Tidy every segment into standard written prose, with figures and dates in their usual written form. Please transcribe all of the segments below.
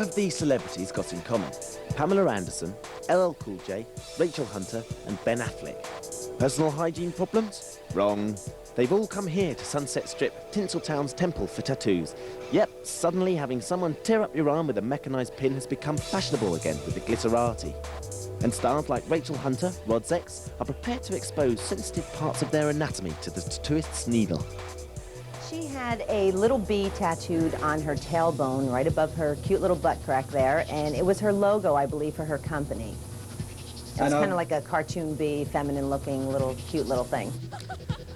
What have these celebrities got in common? Pamela Anderson, LL Cool J, Rachel Hunter and Ben Affleck. Personal hygiene problems? Wrong. They've all come here to Sunset Strip, Tinseltown's temple for tattoos. Yep, suddenly having someone tear up your arm with a mechanised pin has become fashionable again with the glitterati. And stars like Rachel Hunter, Rod's ex, are prepared to expose sensitive parts of their anatomy to the tattooist's needle. She had a little bee tattooed on her tailbone right above her cute little butt crack there, and it was her logo, I believe, for her company. It was kind of like a cartoon bee, feminine-looking, cute little thing.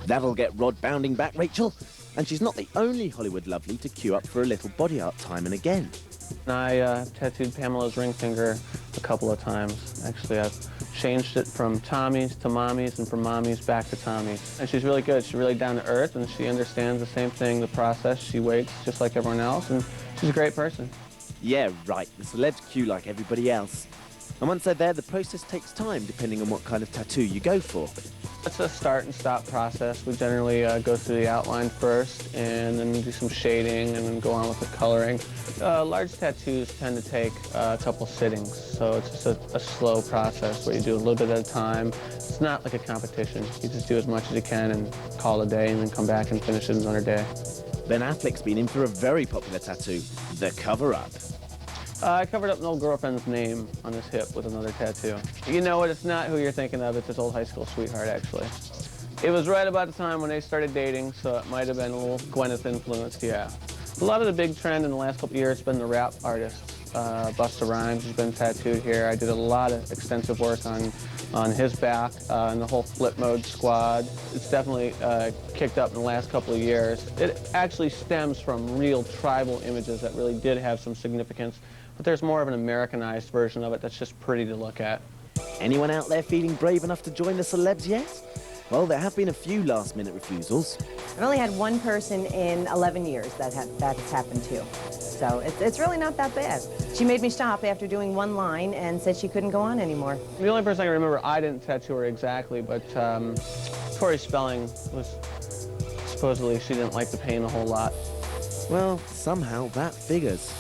That'll get Rod bounding back, Rachel. And she's not the only Hollywood lovely to queue up for a little body art time and again. I tattooed Pamela's ring finger a couple of times. Actually, I've changed it from Tommy's to Mommy's and from Mommy's back to Tommy's. And she's really good. She's really down to earth, and she understands the same thing, the process. She waits just like everyone else, and she's a great person. Yeah, right. The celebs queue like everybody else. And once they're there, the process takes time, depending on what kind of tattoo you go for. It's a start and stop process. We generally go through the outline first and then do some shading and then go on with the coloring. Large tattoos tend to take a couple sittings, so it's just a slow process where you do a little bit at a time. It's not like a competition. You just do as much as you can and call it a day and then come back and finish it another day. Ben Affleck's been in for a very popular tattoo, The Cover-Up. I covered up an old girlfriend's name on his hip with another tattoo. You know what, it's not who you're thinking of, it's his old high school sweetheart, actually. It was right about the time when they started dating, so it might have been a little Gwyneth influenced, yeah. A lot of the big trend in the last couple of years has been the rap artists. Busta Rhymes has been tattooed here. I did a lot of extensive work on his back and the whole Flipmode squad. It's definitely kicked up in the last couple of years. It actually stems from real tribal images that really did have some significance, but there's more of an Americanized version of it that's just pretty to look at. Anyone out there feeling brave enough to join the celebs yet? Well, there have been a few last-minute refusals. I've only had one person in 11 years that has happened to. So it's really not that bad. She made me stop after doing one line and said she couldn't go on anymore. The only person I can remember, I didn't tattoo her exactly, but Tori Spelling was supposedly she didn't like the pain a whole lot. Well, somehow that figures.